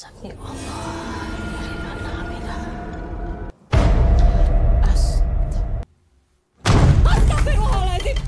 Sami Allah, iniringan namin na. Astaghfirullahaladzim!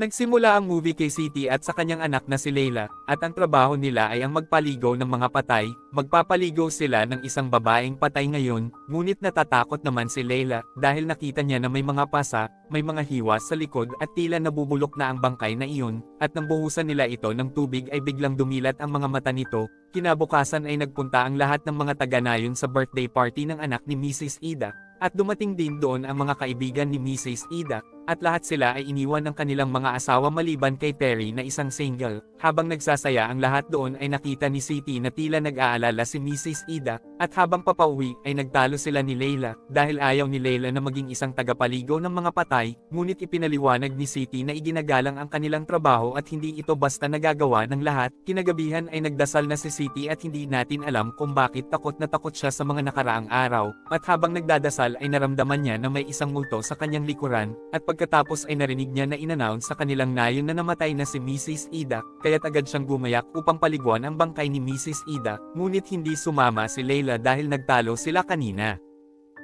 Nagsimula ang movie kay Siti at sa kanyang anak na si Layla, at ang trabaho nila ay ang magpaligaw ng mga patay. Magpapaligaw sila ng isang babaeng patay ngayon, ngunit natatakot naman si Layla dahil nakita niya na may mga pasa, may mga hiwa sa likod at tila nabubulok na ang bangkay na iyon, at nang buhusan nila ito ng tubig ay biglang dumilat ang mga mata nito. Kinabukasan ay nagpunta ang lahat ng mga taga-nayon sa birthday party ng anak ni Mrs. Ida, at dumating din doon ang mga kaibigan ni Mrs. Ida, at lahat sila ay iniwan ng kanilang mga asawa maliban kay Terry na isang single. Habang nagsasaya ang lahat doon ay nakita ni Siti na tila nag-aalala si Mrs. Ida, at habang papauwi ay nagtalo sila ni Layla, dahil ayaw ni Layla na maging isang tagapaligaw ng mga patay, ngunit ipinaliwanag ni Siti na iginagalang ang kanilang trabaho at hindi ito basta nagagawa ng lahat. Kinagabihan ay nagdasal na si Siti at hindi natin alam kung bakit takot na takot siya sa mga nakaraang araw, at habang nagdadasal ay naramdaman niya na may isang multo sa kanyang likuran, at pagkatapos ay narinig niya na in-announce sa kanilang nayon na namatay na si Mrs. Ida, kaya't agad siyang gumayak upang paliguan ang bangkay ni Mrs. Ida, ngunit hindi sumama si Layla dahil nagtalo sila kanina.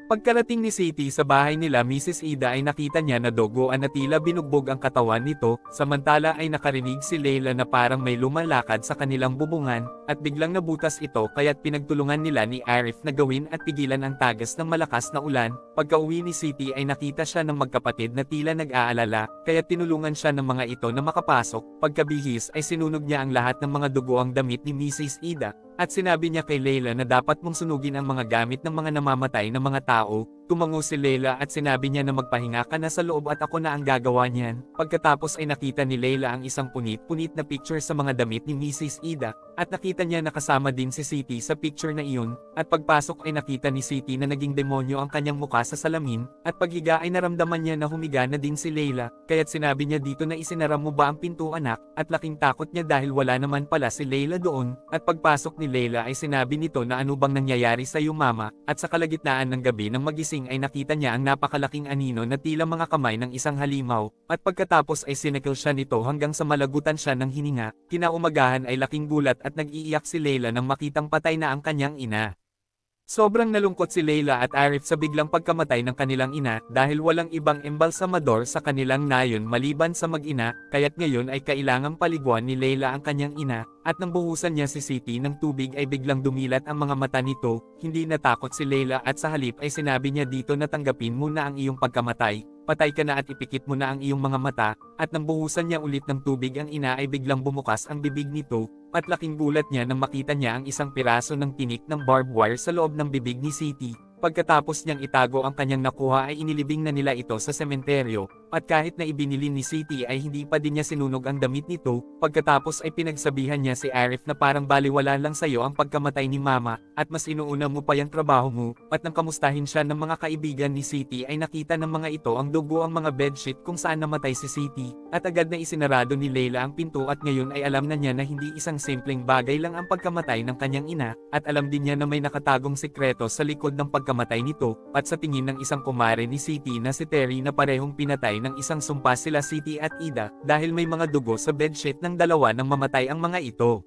Pagkarating ni Siti sa bahay nila Mrs. Ida ay nakita niya na duguan na tila binugbog ang katawan nito, samantala ay nakarinig si Layla na parang may lumalakad sa kanilang bubungan, at biglang nabutas ito kaya't pinagtulungan nila ni Arif na gawin at pigilan ang tagas ng malakas na ulan. Pagka-uwi ni Siti ay nakita siya ng magkapatid na tila nag-aalala, kaya't tinulungan siya ng mga ito na makapasok. Pagkabihis ay sinunog niya ang lahat ng mga duguang damit ni Mrs. Ida, at sinabi niya kay Layla na dapat mong sunugin ang mga gamit ng mga namamatay na mga tao. Tumango si Layla at sinabi niya na magpahinga ka na sa loob at ako na ang gagawa niyan. Pagkatapos ay nakita ni Layla ang isang punit-punit na picture sa mga damit ni Mrs. Ida, at nakita niya na kasama din si Siti sa picture na iyon, at pagpasok ay nakita ni Siti na naging demonyo ang kanyang mukha sa salamin, at paghiga ay naramdaman niya na humiga na din si Layla, kaya't sinabi niya dito na isinara mo ba ang pinto anak, at laking takot niya dahil wala naman pala si Layla doon, at pagpasok ni Layla ay sinabi nito na ano bang nangyayari sa iyo mama, at sa kalagitnaan ng gabi ng magising ay nakita niya ang napakalaking anino na tila mga kamay ng isang halimaw, at pagkatapos ay sinekil siya nito hanggang sa malagutan siya ng hininga. Kinaumagahan ay laking gulat at nag-iiyak si Layla nang makitang patay na ang kanyang ina. Sobrang nalungkot si Layla at Arif sa biglang pagkamatay ng kanilang ina dahil walang ibang embalsamador sa kanilang nayon maliban sa mag-ina, kaya't ngayon ay kailangang paliguan ni Layla ang kanyang ina, at nang buhusan niya si Siti ng tubig ay biglang dumilat ang mga mata nito. Hindi natakot si Layla at sa halip ay sinabi niya dito na tanggapin mo na ang iyong pagkamatay, patay ka na at ipikit mo na ang iyong mga mata, at nang buhusan niya ulit ng tubig ang ina ay biglang bumukas ang bibig nito, at laking gulat niya nang makita niya ang isang piraso ng tinik ng barbed wire sa loob ng bibig ni Siti. Pagkatapos niyang itago ang kanyang nakuha ay inilibing na nila ito sa sementeryo, at kahit na ibinili ni Siti ay hindi pa din niya sinunog ang damit nito. Pagkatapos ay pinagsabihan niya si Arif na parang baliwala lang sayo ang pagkamatay ni mama, at mas inuuna mo pa yung trabaho mo, at nang kamustahin siya ng mga kaibigan ni Siti ay nakita ng mga ito ang dugo ang mga bedsheet kung saan namatay si Siti, at agad na isinarado ni Layla ang pinto at ngayon ay alam na niya na hindi isang simpleng bagay lang ang pagkamatay ng kanyang ina, at alam din niya na may nakatagong sikreto sa likod ng pagkamatay nito, at sa tingin ng isang kumare ni Siti na si Terry na parehong pinatay ng isang sumpa sila Siti at Ida dahil may mga dugo sa bedsheet ng dalawa nang mamatay ang mga ito.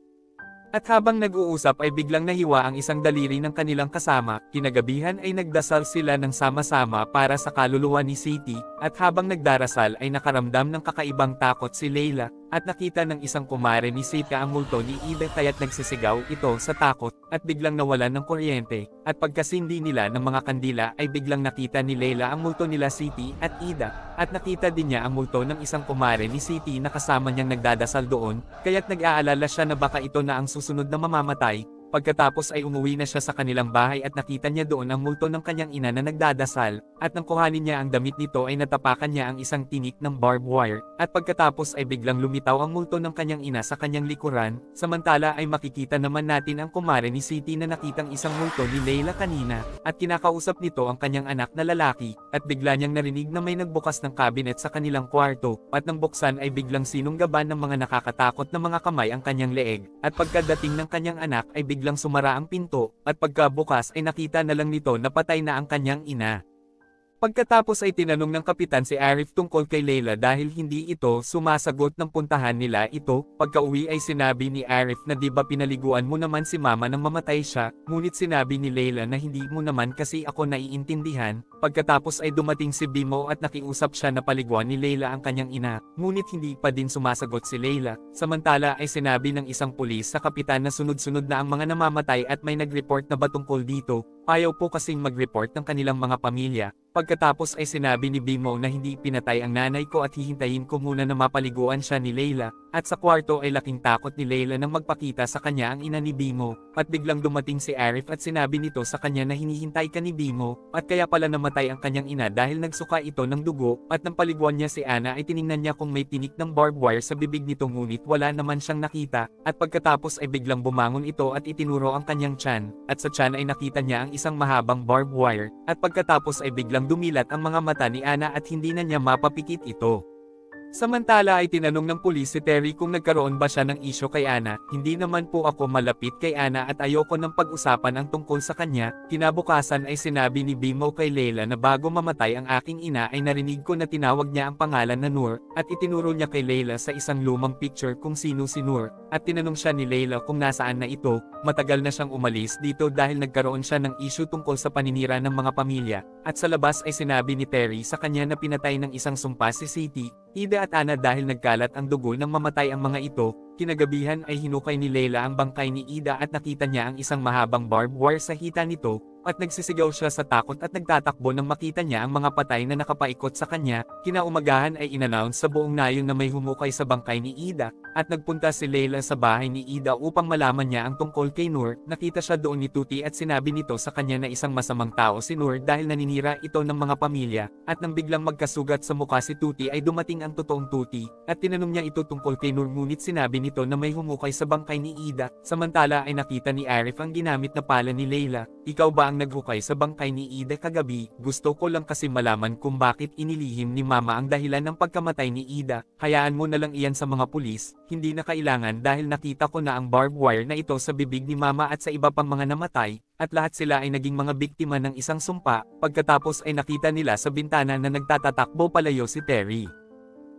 At habang nag-uusap ay biglang nahiwa ang isang daliri ng kanilang kasama. Kinagabihan ay nagdasal sila ng sama-sama para sa kaluluwa ni Siti, at habang nagdarasal ay nakaramdam ng kakaibang takot si Layla, at nakita ng isang kumare ni Siti ang multo ni Ida kaya't nagsisigaw ito sa takot, at biglang nawalan ng kuryente, at pagkasindi nila ng mga kandila ay biglang nakita ni Layla ang multo nila Siti at Ida, at nakita din niya ang multo ng isang kumare ni Siti na kasama niyang nagdadasal doon, kaya't nag-aalala siya na baka ito na ang susunod na mamamatay. Pagkatapos ay umuwi na siya sa kanilang bahay at nakita niya doon ang multo ng kanyang ina na nagdadasal, at nang kuhanin niya ang damit nito ay natapakan niya ang isang tinik ng barbed wire, at pagkatapos ay biglang lumitaw ang multo ng kanyang ina sa kanyang likuran. Samantala ay makikita naman natin ang kumare ni Siti na nakitang isang multo ni Layla kanina, at kinakausap nito ang kanyang anak na lalaki, at bigla niyang narinig na may nagbukas ng cabinet sa kanilang kwarto, at nang buksan ay biglang sinunggaban ng mga nakakatakot na mga kamay ang kanyang leeg, at pagkadating ng kanyang anak ay biglang biglang sumara ang pinto, at pagkabukas ay nakita na lang nito na patay na ang kanyang ina. Pagkatapos ay tinanong ng kapitan si Arif tungkol kay Layla dahil hindi ito sumasagot ng puntahan nila ito. Pagka-uwi ay sinabi ni Arif na di ba pinaliguan mo naman si mama nang mamatay siya, ngunit sinabi ni Layla na hindi mo naman kasi ako naiintindihan. Pagkatapos ay dumating si Bimo at nakiusap siya na paliguan ni Layla ang kanyang ina, ngunit hindi pa din sumasagot si Layla. Samantala ay sinabi ng isang pulis sa kapitan na sunod-sunod na ang mga namamatay at may nag-report na ba tungkol dito. Ayaw po kasing mag-report ng kanilang mga pamilya. Pagkatapos ay sinabi ni Bimo na hindi pinatay ang nanay ko at hihintayin ko muna na mapaliguan siya ni Layla, at sa kwarto ay laking takot ni Layla nang magpakita sa kanya ang ina ni Bimo, at biglang dumating si Arif at sinabi nito sa kanya na hinihintay ka ni Bimo, at kaya pala namatay ang kanyang ina dahil nagsuka ito ng dugo, at nang paliguan niya si Ana ay tiningnan niya kung may tinik ng barbed wire sa bibig nito ngunit wala naman siyang nakita, at pagkatapos ay biglang bumangon ito at itinuro ang kanyang tiyan, at sa tiyan ay nakita niya ang isang mahabang barbed wire, at pagkatapos ay biglang dumilat ang mga mata ni Ana at hindi na niya mapapikit ito. Samantala ay tinanong ng pulis si Terry kung nagkaroon ba siya ng isyo kay Ana. Hindi naman po ako malapit kay Ana at ayoko ng pag-usapan ang tungkol sa kanya. Kinabukasan ay sinabi ni Bimo kay Layla na bago mamatay ang aking ina ay narinig ko na tinawag niya ang pangalan na Noor, at itinuro niya kay Layla sa isang lumang picture kung sino si Noor, at tinanong siya ni Layla kung nasaan na ito. Matagal na siyang umalis dito dahil nagkaroon siya ng isyu tungkol sa paninira ng mga pamilya, at sa labas ay sinabi ni Terry sa kanya na pinatay ng isang sumpa si Siti, Ida at Ana dahil nagkalat ang dugo nang mamatay ang mga ito. Kinagabihan ay hinukay ni Layla ang bangkay ni Ida at nakita niya ang isang mahabang barbed wire sa hita nito, at nagsisigaw siya sa takot at nagtatakbo nang makita niya ang mga patay na nakapaikot sa kanya. Kinaumagahan ay inannounce sa buong nayon na may humukay sa bangkay ni Ida, at nagpunta si Layla sa bahay ni Ida upang malaman niya ang tungkol kay Noor. Nakita siya doon ni Tuti at sinabi nito sa kanya na isang masamang tao si Noor dahil naninira ito ng mga pamilya, at nang biglang magkasugat sa mukha si Tuti ay dumating ang totoong Tuti, at tinanong niya ito tungkol kay Noor ngunit sinabi nito na may humukay sa bangkay ni Ida. Samantala ay nakita ni Arif ang ginamit na pala ni Layla. Ikaw ba ang naghukay sa bangkay ni Ida kagabi? Gusto ko lang kasi malaman kung bakit inilihim ni Mama ang dahilan ng pagkamatay ni Ida. Hayaan mo na lang iyan sa mga pulis, hindi na kailangan dahil nakita ko na ang barbed wire na ito sa bibig ni Mama at sa iba pang mga namatay, at lahat sila ay naging mga biktima ng isang sumpa. Pagkatapos ay nakita nila sa bintana na nagtatatakbo palayo si Terry.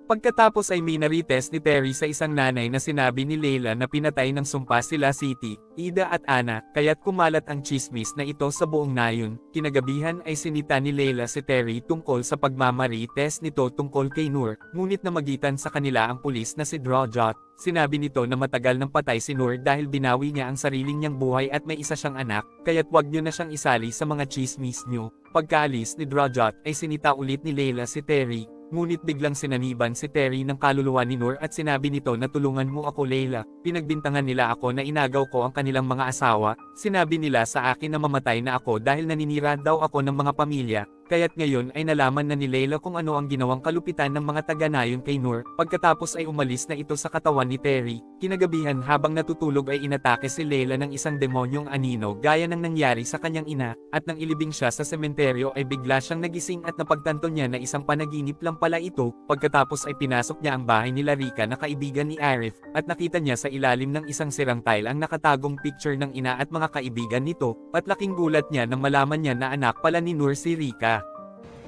Pagkatapos ay minarites ni Terry sa isang nanay na sinabi ni Layla na pinatay ng sumpa sila Siti, Ida at Ana, kaya't kumalat ang chismis na ito sa buong nayon. Kinagabihan ay sinita ni Layla si Terry tungkol sa pagmamarites nito tungkol kay Noor, ngunit namagitan sa kanila ang pulis na si Drajot. Sinabi nito na matagal nang patay si Noor dahil binawi niya ang sariling niyang buhay at may isa siyang anak, kaya't wag niyo na siyang isali sa mga chismis niyo. Pagkaalis ni Drajot ay sinita ulit ni Layla si Terry, ngunit biglang sinaniban si Terry ng kaluluwa ni Noor at sinabi nito na tulungan mo ako Layla. Pinagbintangan nila ako na inagaw ko ang kanilang mga asawa. Sinabi nila sa akin na mamatay na ako dahil naninira daw ako ng mga pamilya, kaya't ngayon ay nalaman na ni Layla kung ano ang ginawang kalupitan ng mga taga-nayon kay Noor. Pagkatapos ay umalis na ito sa katawan ni Terry. Kinagabihan habang natutulog ay inatake si Layla ng isang demonyong anino gaya ng nangyari sa kanyang ina, at nang ilibing siya sa sementeryo ay bigla siyang nagising at napagtanto niya na isang panaginip lang pala ito. Pagkatapos ay pinasok niya ang bahay ni Larika na kaibigan ni Arif, at nakita niya sa ilalim ng isang sirang tile ang nakatagong picture ng ina at mga kaibigan nito, at laking gulat niya nang malaman niya na anak pala ni Noor si Rika.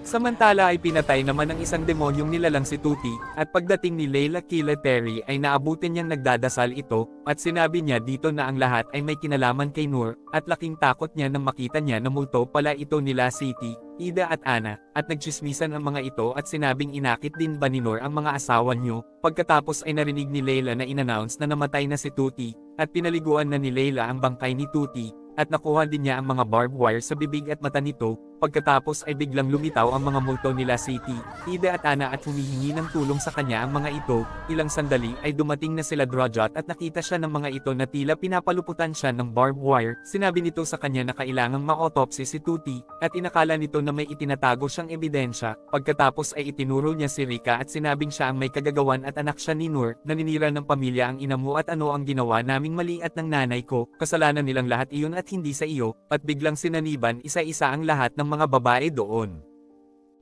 Samantala ay pinatay naman ng isang demonyong nilalang si Tuti, at pagdating ni Layla kila Terry ay naabutin niyang nagdadasal ito, at sinabi niya dito na ang lahat ay may kinalaman kay Noor, at laking takot niya nang makita niya na multo pala ito nila Siti, Ida at Ana, at nagtsismisan ang mga ito at sinabing inakit din ba ni Noor ang mga asawa niyo. Pagkatapos ay narinig ni Layla na inannounce na namatay na si Tuti, at pinaliguan na ni Layla ang bangkay ni Tuti, at nakuha din niya ang mga barbed wire sa bibig at mata nito. Pagkatapos ay biglang lumitaw ang mga multo nila Siti, Ida at Ana at humihingi ng tulong sa kanya ang mga ito. Ilang sandali ay dumating na sila Drajot at nakita siya ng mga ito na tila pinapaluputan siya ng barbed wire. Sinabi nito sa kanya na kailangang ma-autopsy si Tuti, at inakala nito na may itinatago siyang ebidensya. Pagkatapos ay itinuro niya si Rika at sinabing siya ang may kagagawan at anak siya ni Noor. Naninira ng pamilya ang ina mo at ano ang ginawa naming mali at ng nanay ko. Kasalanan nilang lahat iyon at hindi sa iyo, at biglang sinaniban isa-isa ang lahat ng mga babae doon.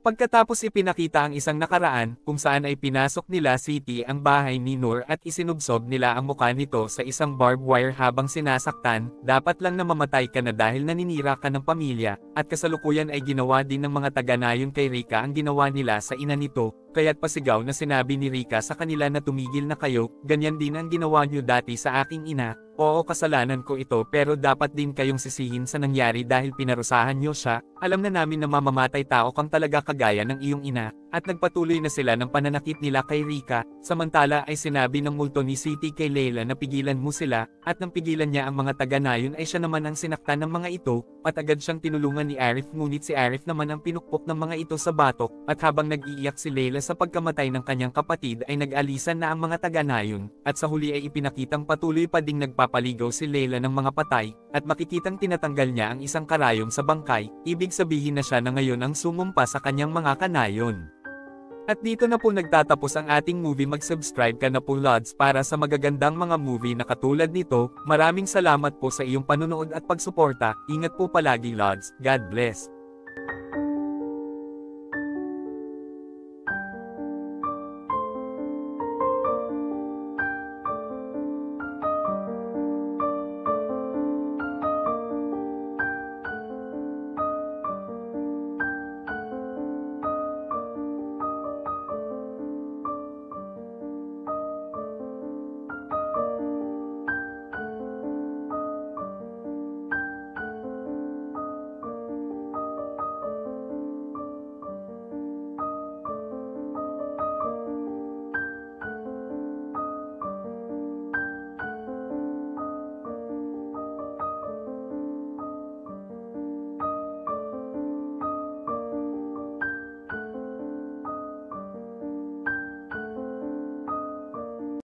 Pagkatapos ipinakita ang isang nakaraan, kung saan ay pinasok nila City ang bahay ni Noor at isinubsob nila ang mukha nito sa isang barbed wire habang sinasaktan, dapat lang na mamatay ka na dahil naninira ka ng pamilya, at kasalukuyan ay ginawa din ng mga taga-nayon kay Rika ang ginawa nila sa ina nito, kaya't pasigaw na sinabi ni Rika sa kanila na tumigil na kayo, ganyan din ang ginawa niyo dati sa aking ina. Oo, kasalanan ko ito pero dapat din kayong sisihin sa nangyari dahil pinarusahan niyo siya. Alam na namin na mamamatay tao kang talaga kagaya ng iyong ina, at nagpatuloy na sila ng pananakit nila kay Rika. Samantala ay sinabi ng multo ni City kay Layla na pigilan mo sila, at nang pigilan niya ang mga taga-nayon ay siya naman ang sinaktan ng mga ito, at agad siyang tinulungan ni Arif ngunit si Arif naman ang pinukpok ng mga ito sa batok, at habang nag-iiyak si Layla sa pagkamatay ng kanyang kapatid ay nag-alisan na ang mga taga-nayon, at sa huli ay ipinakitang patuloy pa ding nagpapaligaw si Layla ng mga patay, at makikitang tinatanggal niya ang isang karayom sa bangkay, ibig sabihin na siya na ngayon ang sumumpa sa kanyang mga kanayon. At dito na po nagtatapos ang ating movie. Mag-subscribe ka na po Lods para sa magagandang mga movie na katulad nito. Maraming salamat po sa iyong panunood at pagsuporta. Ingat po palagi Lods. God bless.